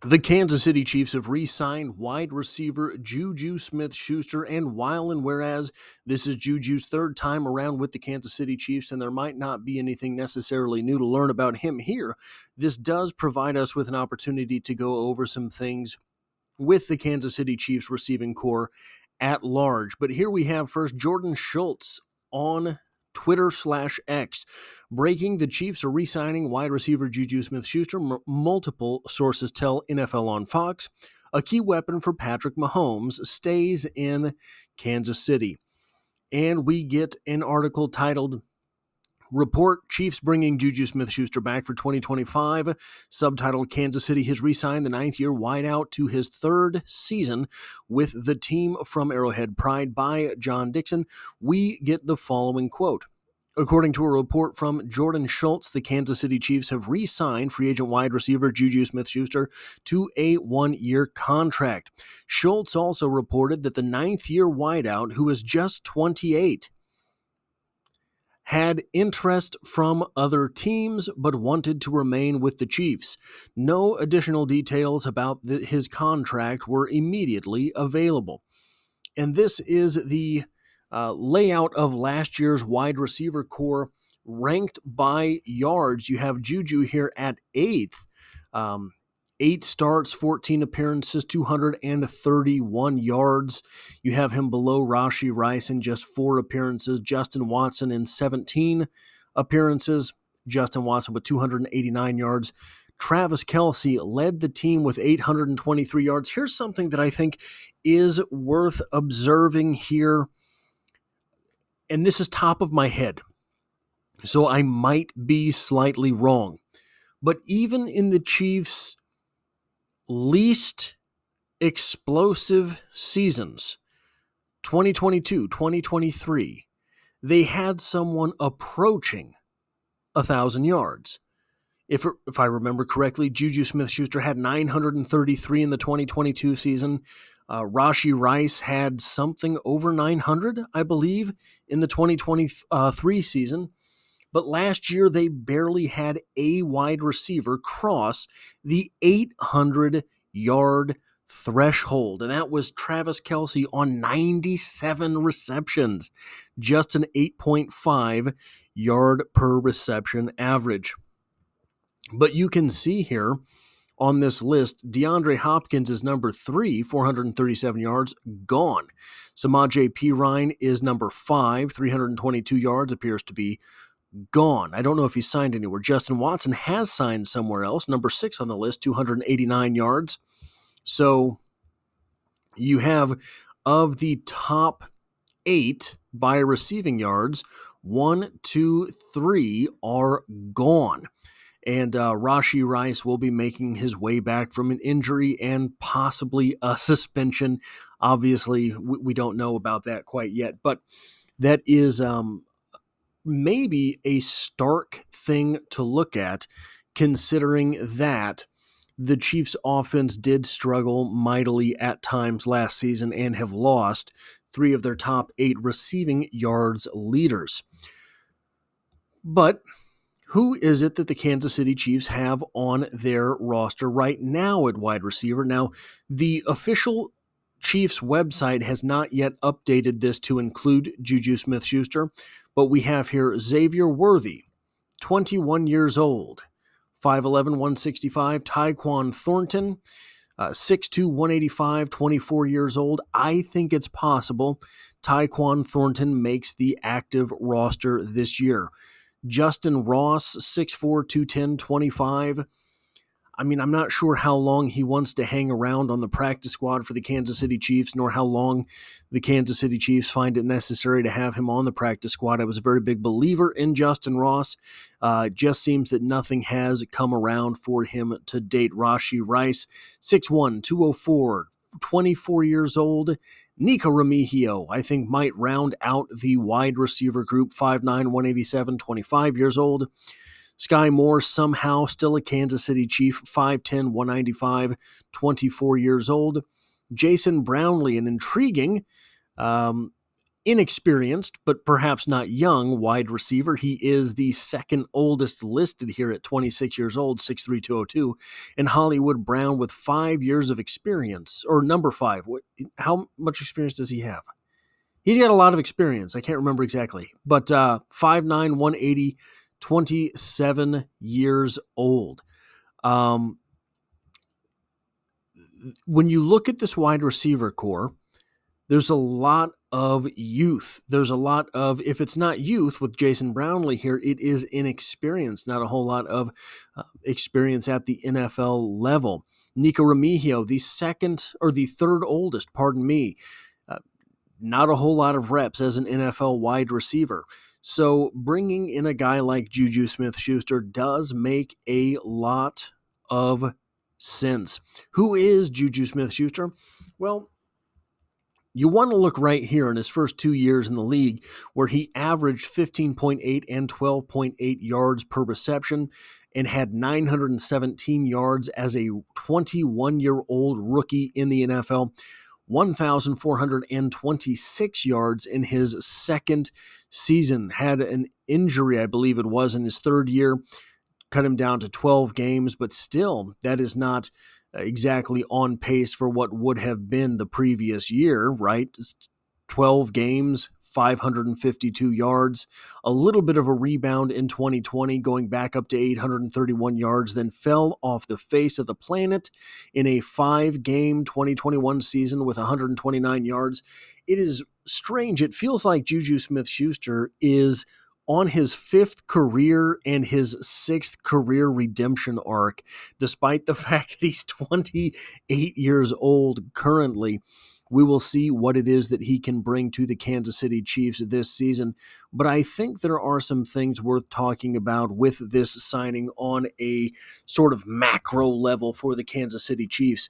The Kansas City Chiefs have re-signed wide receiver Juju Smith-Schuster, and while and whereas this is Juju's third time around with the Kansas City Chiefs, and there might not be anything necessarily new to learn about him here, this does provide us with an opportunity to go over some things with the Kansas City Chiefs receiving core at large. But here we have first Jordan Schultz on Twitter/X, breaking the Chiefs are re-signing wide receiver Juju Smith-Schuster. Multiple sources tell NFL on Fox a key weapon for Patrick Mahomes stays in Kansas City. And we get an article titled Report, Chiefs bringing Juju Smith-Schuster back for 2025. Subtitled, Kansas City has re-signed the ninth-year wideout to his third season with the team from Arrowhead Pride by John Dixon. We get the following quote. According to a report from Jordan Schultz, the Kansas City Chiefs have re-signed free agent wide receiver Juju Smith-Schuster to a one-year contract. Schultz also reported that the ninth-year wideout, who is just 28, had interest from other teams but wanted to remain with the Chiefs. No additional details about his contract were immediately available. And this is the layout of last year's wide receiver core ranked by yards. You have Juju here at 8th. 8 starts, 14 appearances, 231 yards. You have him below Rashee Rice in just 4 appearances. Justin Watson in 17 appearances. Justin Watson with 289 yards. Travis Kelce led the team with 823 yards. Here's something that I think is worth observing here, and this is top of my head, so I might be slightly wrong. But even in the Chiefs' least explosive seasons, 2022, 2023, they had someone approaching 1,000 yards. If I remember correctly, Juju Smith-Schuster had 933 in the 2022 season. Rashee Rice had something over 900, I believe, in the 2023 season. But last year, they barely had a wide receiver cross the 800-yard threshold, and that was Travis Kelce on 97 receptions, just an 8.5 yard per reception average. But you can see here on this list, DeAndre Hopkins is number 3, 437 yards, gone. Samaje Perine is number 5, 322 yards, appears to be gone. I don't know if he's signed anywhere. Justin Watson has signed somewhere else, number 6 on the list, 289 yards. So you have, of the top 8 by receiving yards, 1, 2, 3 are gone. And Rashee Rice will be making his way back from an injury and possibly a suspension. Obviously, we don't know about that quite yet, but that is maybe a stark thing to look at, considering that the Chiefs' offense did struggle mightily at times last season and have lost 3 of their top 8 receiving yards leaders. But who is it that the Kansas City Chiefs have on their roster right now at wide receiver? Now, the official Chiefs website has not yet updated this to include Juju Smith-Schuster, but we have here Xavier Worthy, 21 years old, 5'11", 165, Tyquan Thornton, 6'2", 185, 24 years old. I think it's possible Tyquan Thornton makes the active roster this year. Justin Ross, 6'4", 210, 25. I mean, I'm not sure how long he wants to hang around on the practice squad for the Kansas City Chiefs, nor how long the Kansas City Chiefs find it necessary to have him on the practice squad. I was a very big believer in Justin Ross. Just seems that nothing has come around for him to date. Rashee Rice, 6'1", 204, 24 years old. Nico Remigio, I think, might round out the wide receiver group, 5'9", 187, 25 years old. Sky Moore, somehow still a Kansas City Chief, 5'10", 195, 24 years old. Jason Brownlee, an intriguing inexperienced, but perhaps not young wide receiver. He is the second oldest listed here at 26 years old, 6'3", 202, and Hollywood Brown with 5 years of experience, or number 5. How much experience does he have? He's got a lot of experience. I can't remember exactly, but 5'9", 180, 27 years old. When you look at this wide receiver core, there's a lot of youth. There's a lot of, if it's not youth with Jason Brownlee here, it is inexperience, not a whole lot of experience at the NFL level. Nico Remigio, the third oldest, not a whole lot of reps as an NFL wide receiver. So bringing in a guy like Juju Smith-Schuster does make a lot of sense. Who is Juju Smith-Schuster? Well, you want to look right here in his first 2 years in the league, where he averaged 15.8 and 12.8 yards per reception and had 917 yards as a 21-year-old rookie in the NFL, 1,426 yards in his second season. Had an injury, I believe it was, in his third year, cut him down to 12 games, but still, that is not exactly on pace for what would have been the previous year, right? 12 games, 552 yards, a little bit of a rebound in 2020, going back up to 831 yards, then fell off the face of the planet in a 5-game 2021 season with 129 yards. It is strange. It feels like Juju Smith-Schuster is on his 5th career and his 6th career redemption arc, despite the fact that he's 28 years old currently. We will see what it is that he can bring to the Kansas City Chiefs this season, but I think there are some things worth talking about with this signing on a sort of macro level for the Kansas City Chiefs.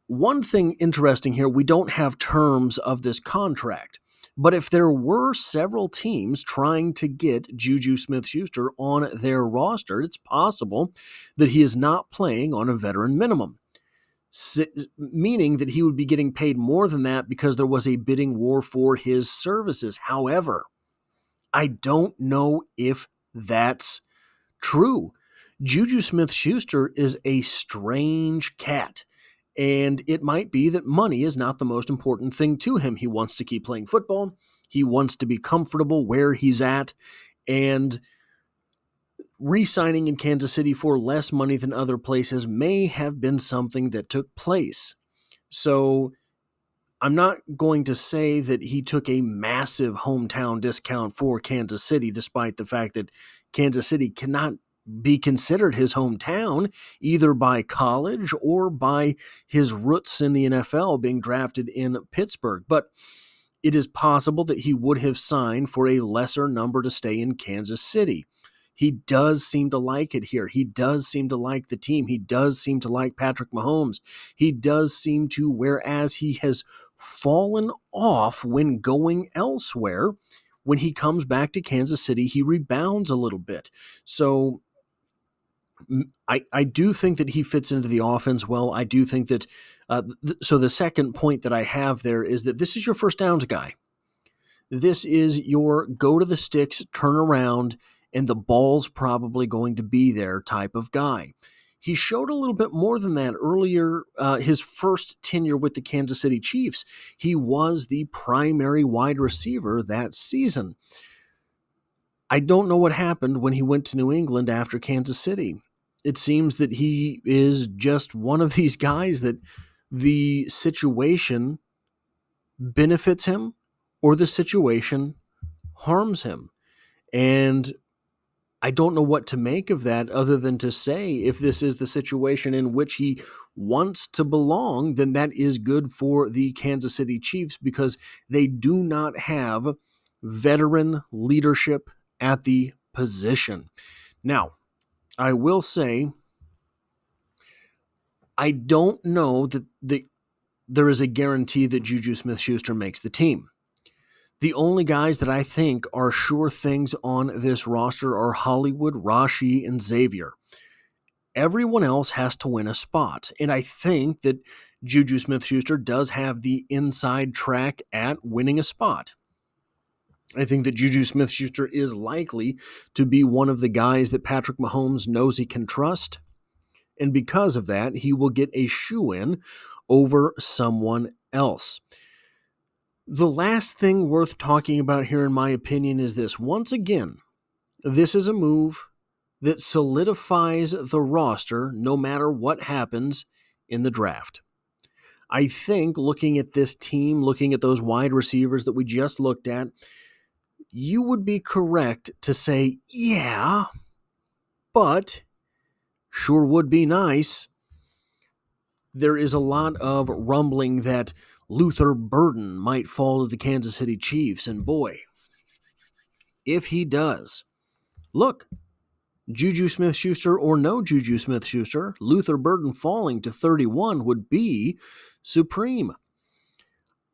One thing interesting here, we don't have terms of this contract. But if there were several teams trying to get Juju Smith-Schuster on their roster, it's possible that he is not playing on a veteran minimum, meaning that he would be getting paid more than that because there was a bidding war for his services. However, I don't know if that's true. Juju Smith-Schuster is a strange cat. And it might be that money is not the most important thing to him. He wants to keep playing football. He wants to be comfortable where he's at. And re-signing in Kansas City for less money than other places may have been something that took place. So I'm not going to say that he took a massive hometown discount for Kansas City, despite the fact that Kansas City cannot be considered his hometown, either by college or by his roots in the NFL, being drafted in Pittsburgh. But it is possible that he would have signed for a lesser number to stay in Kansas City. He does seem to like it here. He does seem to like the team. He does seem to like Patrick Mahomes. He does seem to, whereas he has fallen off when going elsewhere, when he comes back to Kansas City, he rebounds a little bit. So I do think that he fits into the offense well. I do think that, so the second point that I have there is that this is your first downs guy. This is your go to the sticks, turn around, and the ball's probably going to be there type of guy. He showed a little bit more than that earlier, his first tenure with the Kansas City Chiefs. He was the primary wide receiver that season. I don't know what happened when he went to New England after Kansas City. It seems that he is just one of these guys that the situation benefits him or the situation harms him. And I don't know what to make of that other than to say if this is the situation in which he wants to belong, then that is good for the Kansas City Chiefs because they do not have veteran leadership at the position. Now, I will say, I don't know that there is a guarantee that Juju Smith-Schuster makes the team. The only guys that I think are sure things on this roster are Hollywood, Rashee, and Xavier. Everyone else has to win a spot, and I think that Juju Smith-Schuster does have the inside track at winning a spot. I think that Juju Smith-Schuster is likely to be one of the guys that Patrick Mahomes knows he can trust. And because of that, he will get a shoe-in over someone else. The last thing worth talking about here, in my opinion, is this. Once again, this is a move that solidifies the roster no matter what happens in the draft. I think looking at this team, looking at those wide receivers that we just looked at, you would be correct to say, yeah, but sure would be nice. There is a lot of rumbling that Luther Burden might fall to the Kansas City Chiefs, and boy, if he does, look, Juju Smith-Schuster or no Juju Smith-Schuster, Luther Burden falling to 31 would be supreme.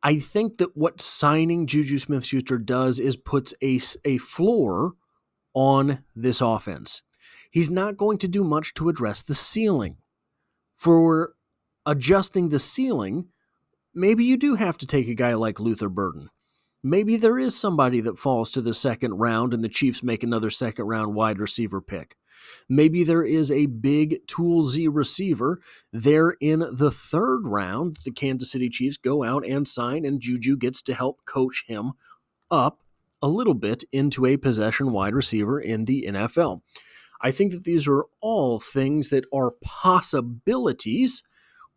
I think that what signing Juju Smith-Schuster does is puts a floor on this offense. He's not going to do much to address the ceiling. For adjusting the ceiling, maybe you do have to take a guy like Luther Burden. Maybe there is somebody that falls to the second round and the Chiefs make another second round wide receiver pick. Maybe there is a big toolsy receiver there in the third round. The Kansas City Chiefs go out and sign, and Juju gets to help coach him up a little bit into a possession wide receiver in the NFL. I think that these are all things that are possibilities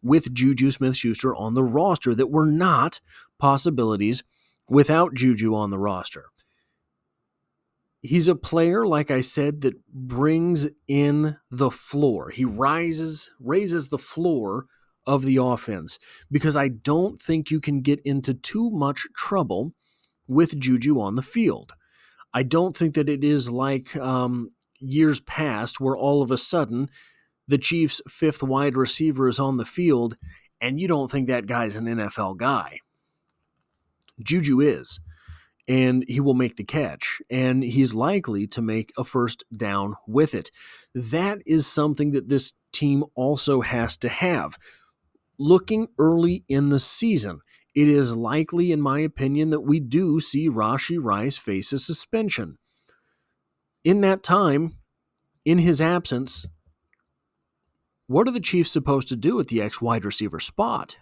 with Juju Smith-Schuster on the roster that were not possibilities without Juju on the roster. He's a player, like I said, that brings in the floor. He raises the floor of the offense, because I don't think you can get into too much trouble with Juju on the field. I don't think that it is like years past where all of a sudden the Chiefs' fifth wide receiver is on the field and you don't think that guy's an NFL guy. Juju is. And he will make the catch, and he's likely to make a first down with it. That is something that this team also has to have. Looking early in the season, it is likely, in my opinion, that we do see Rashee Rice face a suspension. In that time, in his absence, what are the Chiefs supposed to do at the ex-wide receiver spot?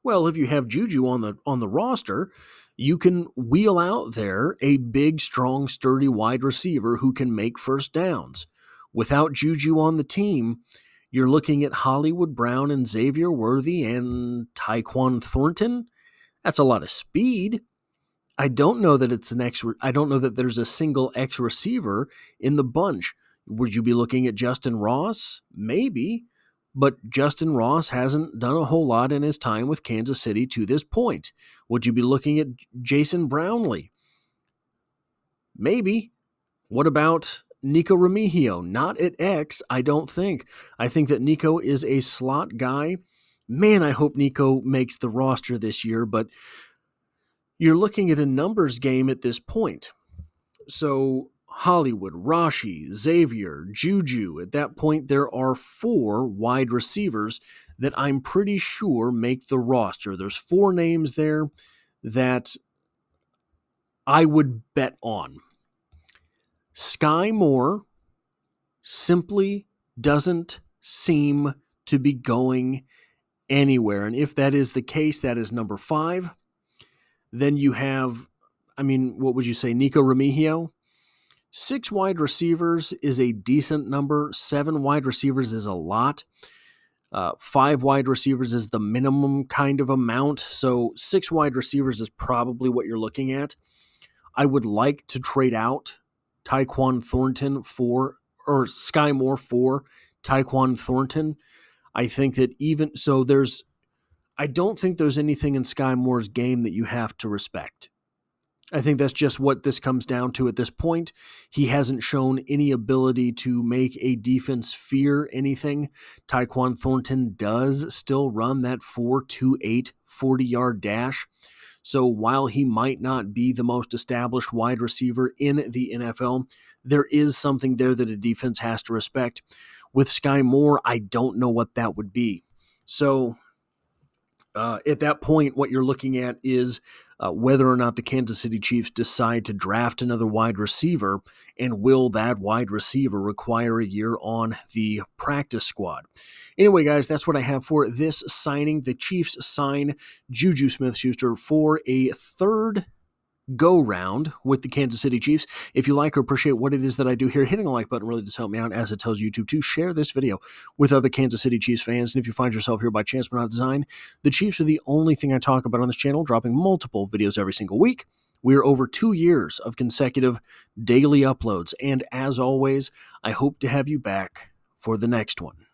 Well, if you have Juju on the roster, you can wheel out there a big, strong, sturdy wide receiver who can make first downs. Without Juju on the team, you're looking at Hollywood Brown and Xavier Worthy and Tyquan Thornton. That's a lot of speed. I don't know that I don't know that there's a single X receiver in the bunch. Would you be looking at Justin Ross? Maybe. But Justin Ross hasn't done a whole lot in his time with Kansas City to this point. Would you be looking at Jason Brownlee? Maybe. What about Nico Remigio? Not at X, I don't think. I think that Nico is a slot guy. Man, I hope Nico makes the roster this year, but you're looking at a numbers game at this point. So Hollywood, Rashee, Xavier, Juju. At that point, there are 4 wide receivers that I'm pretty sure make the roster. There's 4 names there that I would bet on. Sky Moore simply doesn't seem to be going anywhere. And if that is the case, that is number 5. Then you have, what would you say, Nico Remigio? 6 wide receivers is a decent number. 7 wide receivers is a lot. 5 wide receivers is the minimum kind of amount. So 6 wide receivers is probably what you're looking at. I would like to trade out Tyquan Thornton or Sky Moore for Tyquan Thornton. I think that I don't think there's anything in Sky Moore's game that you have to respect. I think that's just what this comes down to at this point. He hasn't shown any ability to make a defense fear anything. Tyquan Thornton does still run that 4.28 40-yard dash. So while he might not be the most established wide receiver in the NFL, there is something there that a defense has to respect. With Sky Moore, I don't know what that would be. So at that point, what you're looking at is whether or not the Kansas City Chiefs decide to draft another wide receiver, and will that wide receiver require a year on the practice squad. Anyway, guys, that's what I have for this signing. The Chiefs sign Juju Smith-Schuster for a third go-round with the Kansas City Chiefs. If you like or appreciate what it is that I do here, hitting the like button really does help me out, as it tells YouTube to share this video with other Kansas City Chiefs fans. And if you find yourself here by chance but not design, the Chiefs are the only thing I talk about on this channel, dropping multiple videos every single week. We are over 2 years of consecutive daily uploads, and as always, I hope to have you back for the next one.